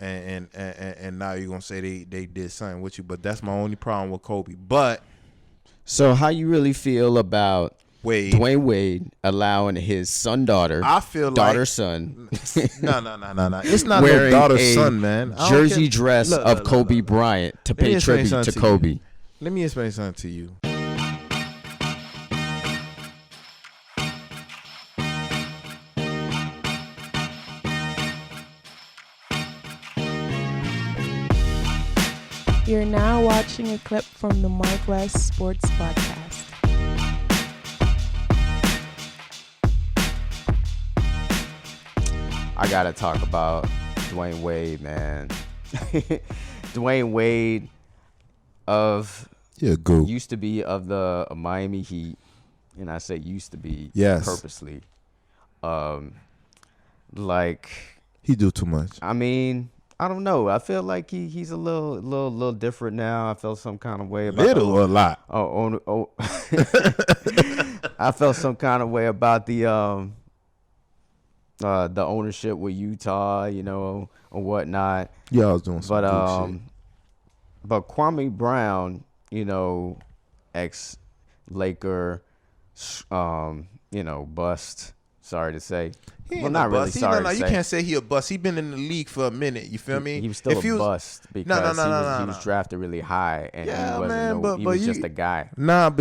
and now you're gonna say they did something with you. But that's my only problem with Kobe. But so how you really feel about Wade. Dwayne Wade allowing his son-daughter, I feel daughter-son, no. It's not no wearing daughter-son, man. jersey dress of Kobe Bryant to pay tribute to Kobe. Let me explain something to you. You're now watching a clip from the MarcWes Sports Podcast. I gotta talk about Dwayne Wade, man. Dwayne Wade used to be of the Miami Heat, and I say used to be purposely. Like he do too much. I mean, I don't know. I feel like he's a little different now. I felt some kind of way about a lot. I felt some kind of way about the ownership with Utah, or whatnot. Yeah, I was doing some good shit. But Kwame Brown, ex-Laker, bust. Sorry to say. Well, not really sorry to say. You can't say he a bust. He been in the league for a minute. You feel me? He was still a bust because he was drafted really high, and he was just a guy. But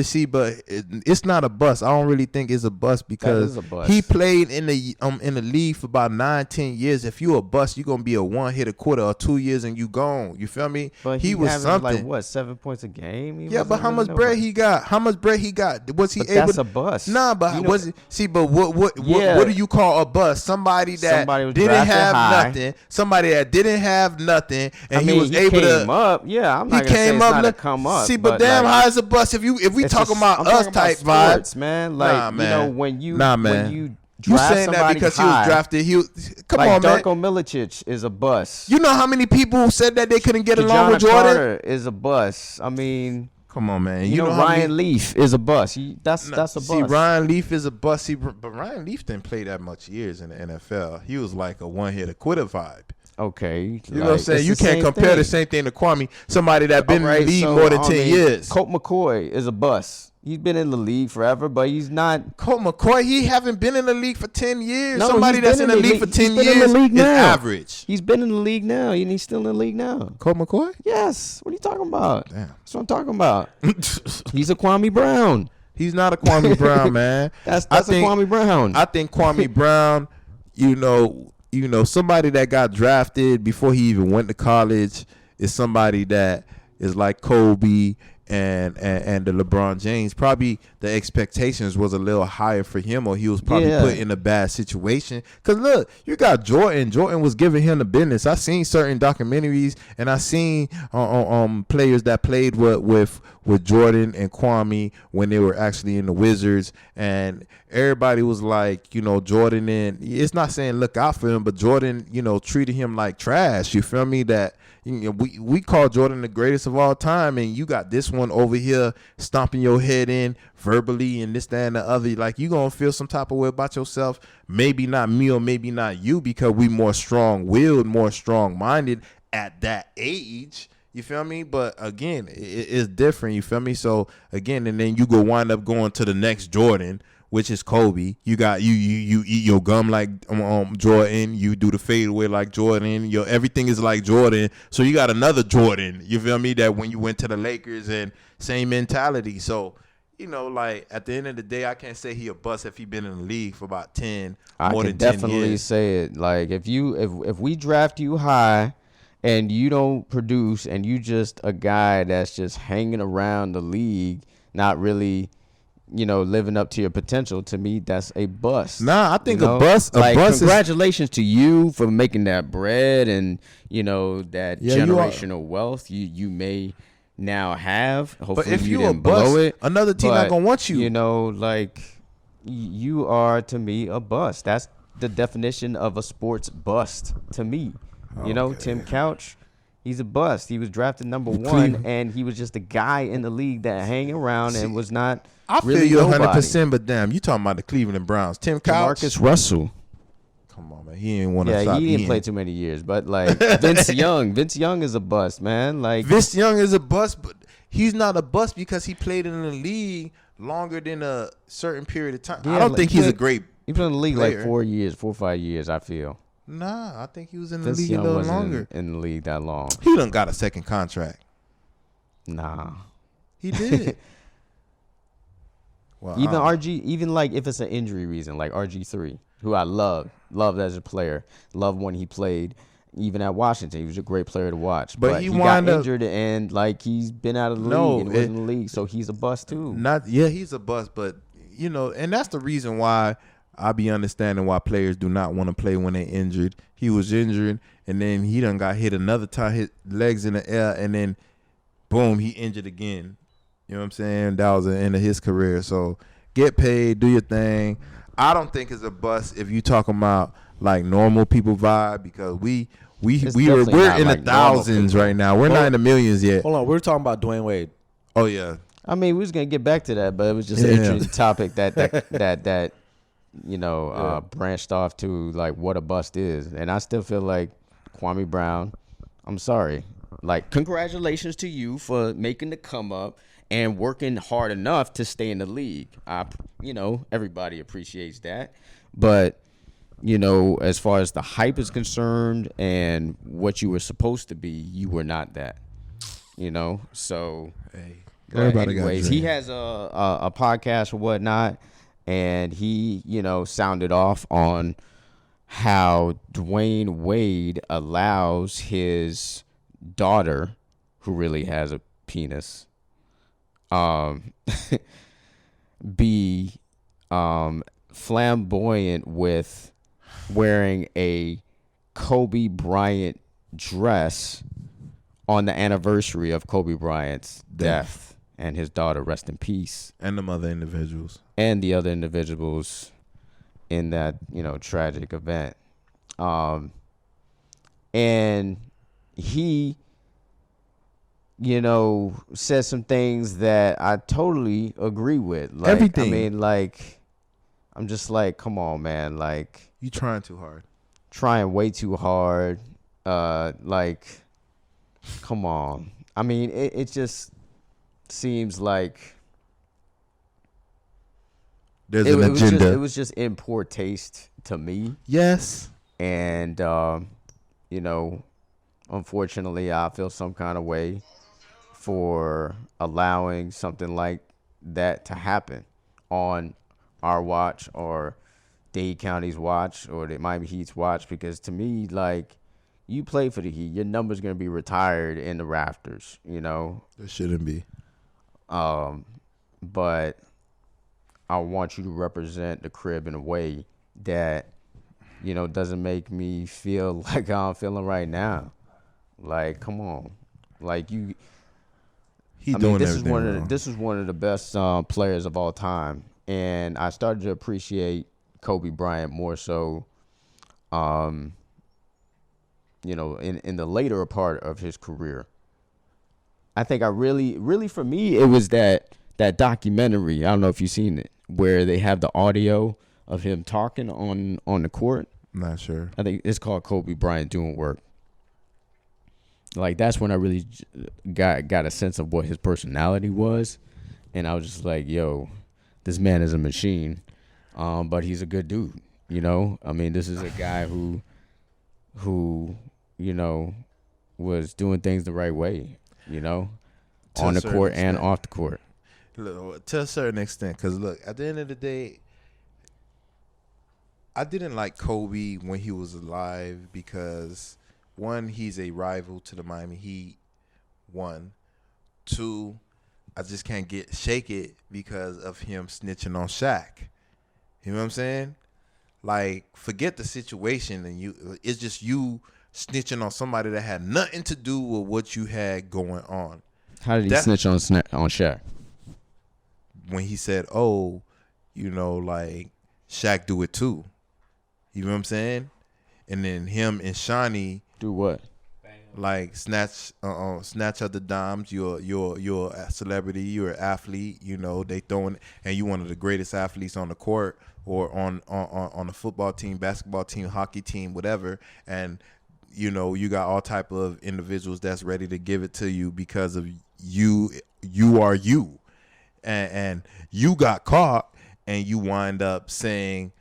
it's not a bust. I don't really think it's a bust because he played in the league for about 9-10 years. If you a bust, you're gonna be a one-hit a quarter or 2 years and you gone. You feel me? But he was something. Like 7 points a game? But how much bread he got? Was he able? That's a bust. Nah, but was it? See, but what do you call a bust? Somebody that didn't have nothing. Somebody that didn't have nothing, and he was able to. Up. Yeah, I'm not gonna say it's not to come up. See, but damn, how is a bust if we talking about us type sports, vibes, man? Like when you you draft saying that because he was drafted. Come on, man. Darko Milicic is a bust. You know how many people said that they couldn't get along with Jordan? Carter is a bust. I mean. Come on, man. You know Ryan Leaf is a bust. That's a bust. See, Ryan Leaf is a bust. But Ryan Leaf didn't play that much years in the NFL. He was like a one-hitter quitter vibe. Okay. You know what I'm saying? You can't compare the same thing to Kwame, somebody that been in the league more than 10 years. Colt McCoy is a bust. He's been in the league forever, but he's not. Colt McCoy, he haven't been in the league for 10 years. No, somebody that's in the league for 10 years is average. He's been in the league now, and he's still in the league now. Colt McCoy? Yes. What are you talking about? Damn. That's what I'm talking about. He's a Kwame Brown. He's not a Kwame Brown, man. That's a Kwame Brown. I think Kwame Brown, somebody that got drafted before he even went to college is somebody that is like Kobe and the LeBron James. Probably the expectations was a little higher for him, or he was probably put in a bad situation. Because look, you got Jordan. Jordan was giving him the business. I seen certain documentaries, and I seen players that played with Jordan and Kwame when they were actually in the Wizards, and everybody was like, Jordan, and it's not saying look out for him, but Jordan, treated him like trash. You feel me? That we call Jordan the greatest of all time, and you got this one over here stomping your head in verbally and this, that, and the other. Like, you gonna feel some type of way about yourself. Maybe not me or maybe not you, because we more strong-willed, more strong-minded at that age. You feel me? But again, it's different. You feel me? So again, and then you go wind up going to the next Jordan, which is Kobe. You got you eat your gum like Jordan. You do the fadeaway like Jordan. Everything is like Jordan. So you got another Jordan. You feel me? That when you went to the Lakers, and same mentality. So like at the end of the day, I can't say he a bust if he been in the league for about 10 more than 10 years. I can definitely say it. Like if we draft you high and you don't produce, and you just a guy that's just hanging around the league, not really, living up to your potential, to me, that's a bust. Nah, I think a bust congratulations to you for making that bread and, that generational wealth you may now have. Hopefully but if you a didn't bust, blow it. another team not going to want you. You are, to me, a bust. That's the definition of a sports bust to me. Tim Couch, he's a bust. He was drafted number 1, and he was just a guy in the league that hang around and was not. I feel really you nobody. 100%, but damn, you talking about the Cleveland Browns. Tim Couch, Marcus Russell. Come on, man. He ain't want to Yeah, stop. he didn't play eating. too many years, but like Vince Young is a bust, man. Like Vince Young is a bust, but he's not a bust because he played in the league longer than a certain period of time. Yeah, I don't like, think he's a great. He played in the league player. like 4 or 5 years, I feel. Nah, I think he was in the Vince league Young a little wasn't longer. in the league that long. He done got a second contract. Nah. He did. Well, Even RG, even like if it's an injury reason, like RG3, who I loved as a player, loved when he played. Even at Washington, he was a great player to watch. But he got injured and like he's been out of the league and was in the league, so he's a bust too. He's a bust, but and that's the reason why I be understanding why players do not want to play when they're injured. He was injured, and then he done got hit another time, hit legs in the air, and then boom, he injured again. You know what I'm saying? That was the end of his career. So get paid, do your thing. I don't think it's a bust if you talking about like normal people vibe, because we're in the thousands right now. We're not in the millions yet. Hold on, we're talking about Dwayne Wade. Oh yeah. I mean, we was gonna get back to that, but it was just an interesting topic that branched off to like what a bust is, and I still feel like Kwame Brown. I'm sorry, like congratulations to you for making the come up and working hard enough to stay in the league. Everybody appreciates that, but as far as the hype is concerned and what you were supposed to be, you were not that. So. Hey. Everybody anyways, he has a podcast or whatnot, and he, sounded off on how Dwayne Wade allows his daughter, who really has a penis, be flamboyant with wearing a Kobe Bryant dress on the anniversary of Kobe Bryant's death. And his daughter, rest in peace. And the other individuals. And the other individuals in that, tragic event. And he, said some things that I totally agree with. Like, everything. I mean, like, I'm just like, come on, man. Like, you trying too hard. Trying way too hard. Like, come on. I mean, it just seems like there's an agenda. It was just in poor taste to me. Yes. And, unfortunately, I feel some kind of way for allowing something like that to happen on our watch or Dade County's watch or the Miami Heat's watch, because to me, like, you play for the Heat, your number's going to be retired in the rafters, There shouldn't be. But I want you to represent the crib in a way that, doesn't make me feel like I'm feeling right now. Like, come on. Like, this is one of the best players of all time. And I started to appreciate Kobe Bryant more so, in the later part of his career. I think I really for me, it was that documentary. I don't know if you've seen it, where they have the audio of him talking on the court. I'm not sure. I think it's called Kobe Bryant Doing Work. Like, that's when I really got a sense of what his personality was. And I was just like, yo, this man is a machine. But he's a good dude, I mean, this is a guy who was doing things the right way, on the court and off the court. Look, to a certain extent, because look, at the end of the day, I didn't like Kobe when he was alive because, one, he's a rival to the Miami Heat. 1, 2, I just can't shake it because of him snitching on Shaq. You know what I'm saying? Like, forget the situation, and it's just you snitching on somebody that had nothing to do with what you had going on. How did he snitch on Shaq? When he said, "Oh, like Shaq do it too." You know what I'm saying? And then him and Shawnee do what? Like snatch of the dimes. You're a celebrity. You're an athlete. They throwing, and you one of the greatest athletes on the court. or on a football team, basketball team, hockey team, whatever, and you got all type of individuals that's ready to give it to you because of you are you, and you got caught and you wind up saying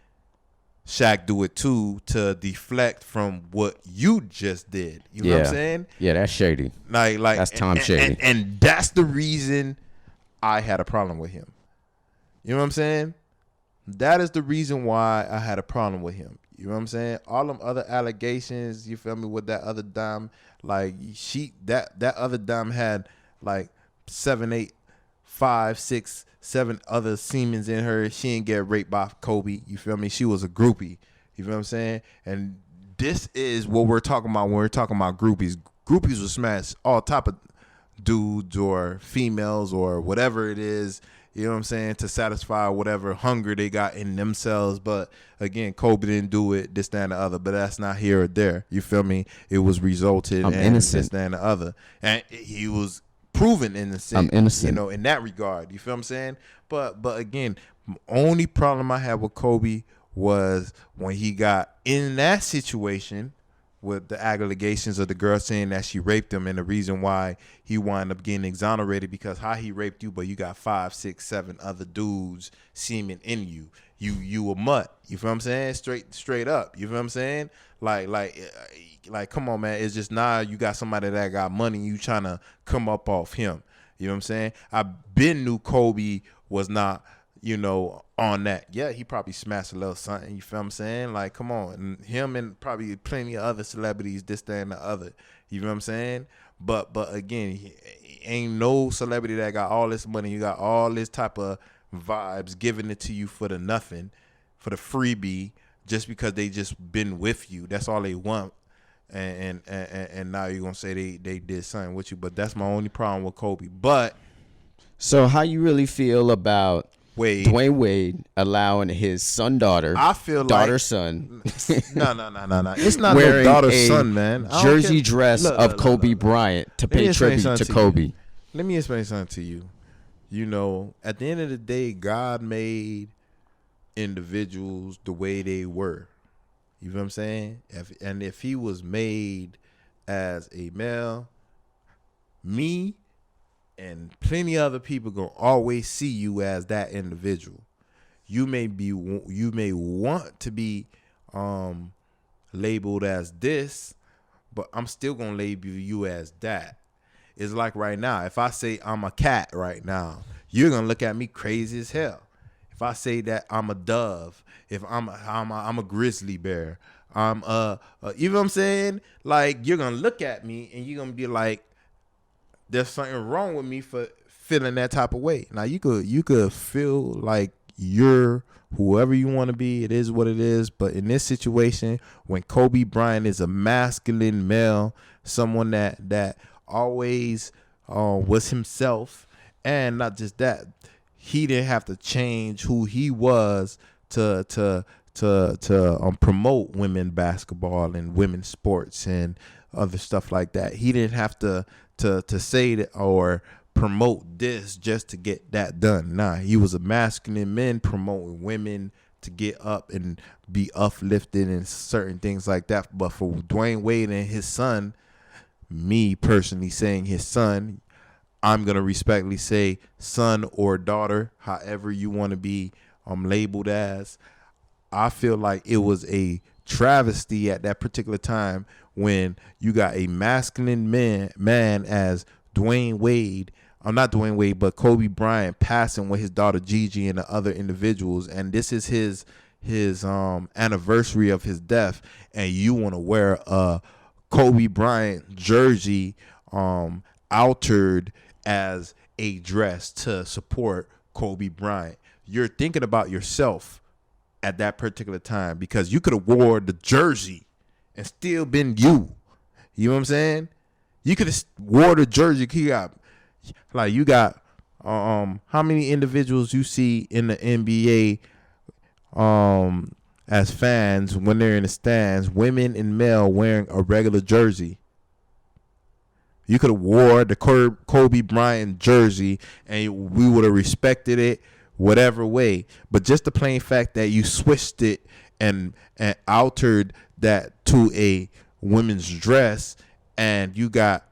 Shaq do it too to deflect from what you just did. You know what I'm saying? Yeah, that's shady. Like that's Tom Shady. And that's the reason I had a problem with him. You know what I'm saying? That is the reason why I had a problem with him. You know what I'm saying? All them other allegations, you feel me, with that other dime, like that other dime had like 7, 8, 5, 6, 7 other Siemens in her. She didn't get raped by Kobe. You feel me? She was a groupie. You feel what I'm saying? And this is what we're talking about when we're talking about groupies. Groupies will smash all type of dudes or females or whatever it is, you know what I'm saying, to satisfy whatever hunger they got in themselves. But again, Kobe didn't do it, this, that, and the other. But that's not here or there. You feel me? It was resulted in innocent. This, that, and the other. And he was proven innocent. I'm innocent. In that regard. You feel what I'm saying? But again, only problem I had with Kobe was when he got in that situation with the allegations of the girl saying that she raped him, and the reason why he wound up getting exonerated because how he raped you, but you got 5, 6, 7 other dudes seeming in you. You a mutt. You feel what I'm saying? Straight up. You feel what I'm saying? Like, come on, man. It's just now you got somebody that got money. You trying to come up off him. You know what I'm saying? I been knew Kobe was not, on that. Yeah, he probably smashed a little something. You feel what I'm saying? Like, come on. And him and probably plenty of other celebrities, this, that, and the other. You know what I'm saying? But again, ain't no celebrity that got all this money. You got all this type of vibes giving it to you for the nothing, for the freebie, just because they just been with you. That's all they want. And now you're gonna say they did something with you. But that's my only problem with Kobe. But so how you really feel about Wade. Dwayne Wade allowing his son-daughter, I feel daughter-son, no. It's not wearing no daughter a son, man. jersey dress of Kobe Bryant to pay tribute to Kobe. Let me explain something to you. At the end of the day, God made individuals the way they were. You know what I'm saying? If he was made as a male, me and plenty of other people gonna always see you as that individual. You may want to be labeled as this, but I'm still gonna label you as that. It's like right now, if I say I'm a cat right now, you're gonna look at me crazy as hell. If I say that I'm a dove, if I'm a grizzly bear, you know what I'm saying? Like, you're gonna look at me and you're gonna be like, there's something wrong with me for feeling that type of way. Now you could feel like you're whoever you want to be. It is what it is. But in this situation, when Kobe Bryant is a masculine male, someone that always was himself, and not just that, he didn't have to change who he was to promote women basketball and women's sports and other stuff like that. He didn't have to say that or promote this just to get that done. Nah, he was a masculine man promoting women to get up and be uplifted and certain things like that. But for Dwayne Wade and his son, me personally saying his son, I'm gonna respectfully say son or daughter, however you want to be labeled as. I feel like it was a travesty at that particular time when you got a masculine man as Dwayne Wade, not Dwayne Wade, but Kobe Bryant passing with his daughter Gigi and the other individuals, and this is his anniversary of his death, and you want to wear a Kobe Bryant jersey altered as a dress to support Kobe Bryant. You're thinking about yourself at that particular time, because you could have wore the jersey and still been you. You know what I'm saying? You could have wore the jersey. You got how many individuals you see in the NBA as fans when they're in the stands, women and male wearing a regular jersey. You could have wore the Kobe Bryant jersey and we would have respected it. whatever way. But just the plain fact that you switched it and altered that to a women's dress, and you got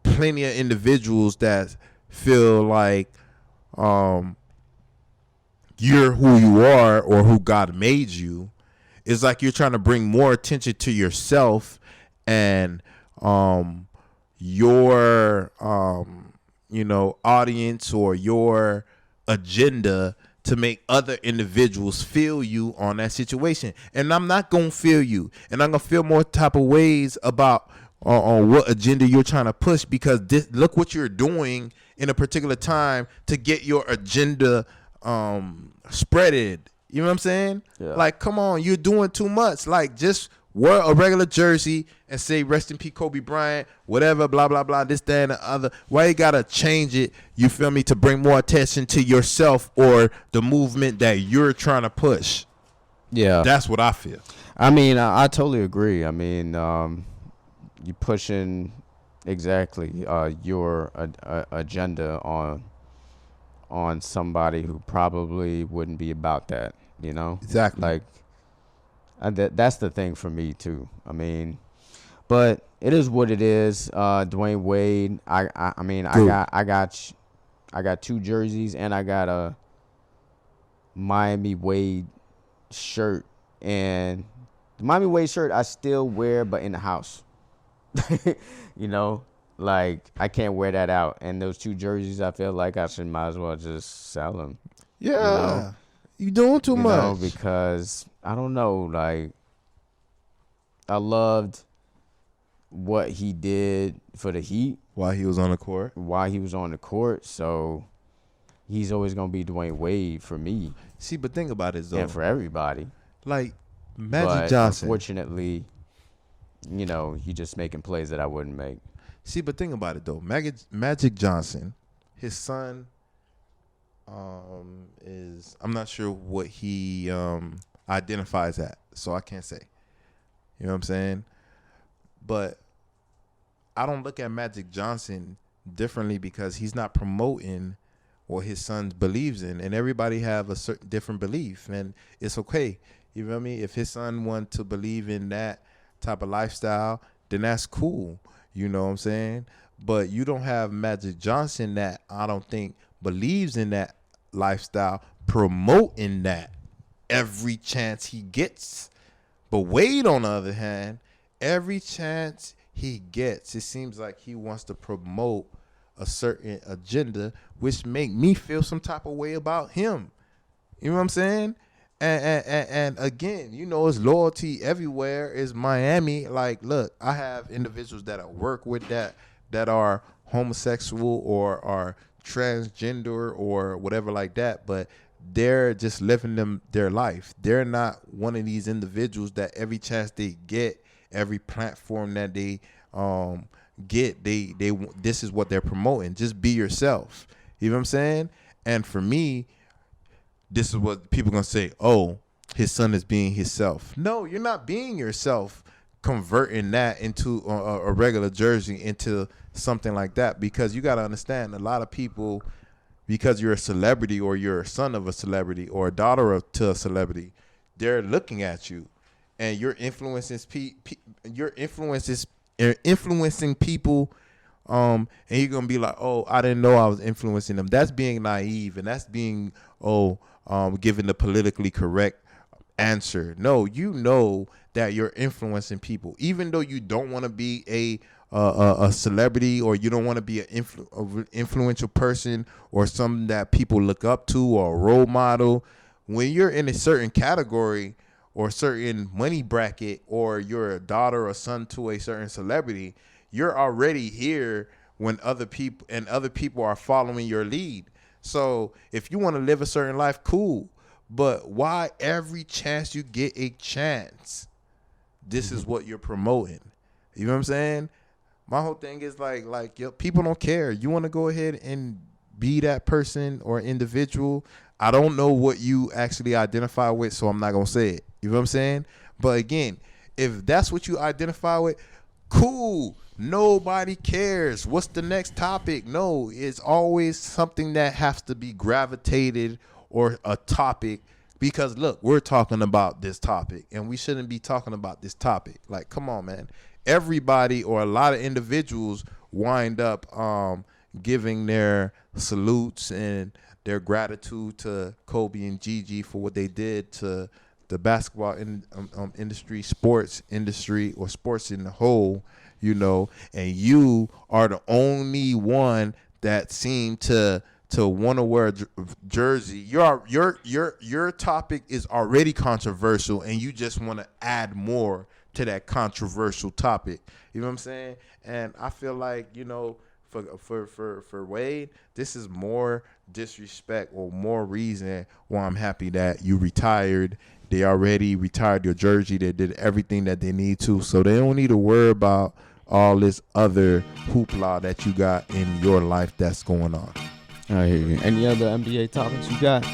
plenty of individuals that feel like you're who you are or who God made you. It's like you're trying to bring more attention to yourself and your audience or your agenda to make other individuals feel you on that situation. And I'm not gonna feel you, and I'm gonna feel more type of ways about on what agenda you're trying to push, because look what you're doing in a particular time to get your agenda spreaded. You know what I'm saying? Yeah. Like, come on, you're doing too much. Like, just wear a regular jersey and say rest in peace Kobe Bryant, whatever, blah blah blah, this, that, and the other. Why you gotta change it, you feel me, to bring more attention to yourself or the movement that you're trying to push? Yeah, that's what I feel. I mean, I totally agree. I mean, you pushing exactly your agenda on somebody who probably wouldn't be about that, you know? Exactly. Like, that's the thing for me too. I mean, but it is what it is. Dwayne Wade. I mean, Dude. I got 2 jerseys, and I got a Miami Wade shirt, and the Miami Wade shirt I still wear, but in the house. You know, like, I can't wear that out. And those 2 jerseys, I feel like I might as well just sell them. Yeah, you doing too much. Because I don't know, like, I loved what he did for the Heat while he was on the court. So he's always gonna be Dwayne Wade for me. See, but think about it though, and for everybody. Like Magic Johnson. Unfortunately, you know, he just making plays that I wouldn't make. See, but think about it though. Magic Johnson, his son, is, I'm not sure what he identifies at, so I can't say. You know what I'm saying? But I don't look at Magic Johnson differently because he's not promoting what his son believes in, and everybody have a certain different belief, and it's okay. You know what I mean? If his son want to believe in that type of lifestyle, then that's cool. You know what I'm saying? But you don't have Magic Johnson that I don't think believes in that lifestyle promoting that every chance he gets. But Wade, on the other hand, every chance he gets, it seems like he wants to promote a certain agenda, which make me feel some type of way about him. You know what I'm saying? And again, you know, it's loyalty everywhere. It's Miami. Like, look, I have individuals that I work with that are homosexual or are transgender or whatever like that, but they're just living their life. They're not one of these individuals that every chance they get, every platform that they get, they this is what they're promoting. Just be yourself. You know what I'm saying? And for me, this is what people gonna say. Oh, his son is being himself. No, you're not being yourself. Converting that into a regular jersey into something like that, because you got to understand, a lot of people, because you're a celebrity or you're a son of a celebrity or a daughter to a celebrity, they're looking at you, and you're influencing people, and you're gonna be like, oh, I didn't know I was influencing them. That's being naive, and that's being giving the politically correct answer. No, you know that you're influencing people, even though you don't want to be a celebrity, or you don't want to be an influential person or something that people look up to or a role model. When you're in a certain category or certain money bracket, or you're a daughter or son to a certain celebrity, you're already here when other people are following your lead. So if you want to live a certain life, cool. But why every chance you get a chance, this is what you're promoting? You know what I'm saying? My whole thing is like yo, people don't care. You want to go ahead and be that person or individual. I don't know what you actually identify with, so I'm not going to say it. You know what I'm saying? But again, if that's what you identify with, Cool. Nobody cares. What's the next topic? No, it's always something that has to be gravitated or a topic. Because look, we're talking about this topic and we shouldn't be talking about this topic. Like, come on, man. Everybody or a lot of individuals wind up giving their salutes and their gratitude to Kobe and Gigi for what they did to the basketball industry, sports industry, or sports in the whole, and you are the only one that seemed to want to wear a jersey. Your topic is already controversial, and you just want to add more to that controversial topic. You know what I'm saying? And I feel like, for Wade, this is more disrespect or more reason why I'm happy that you retired. They already retired your jersey. They did everything that they need to, so they don't need to worry about all this other hoopla that you got in your life that's going on. I hear you. Any other NBA topics you got?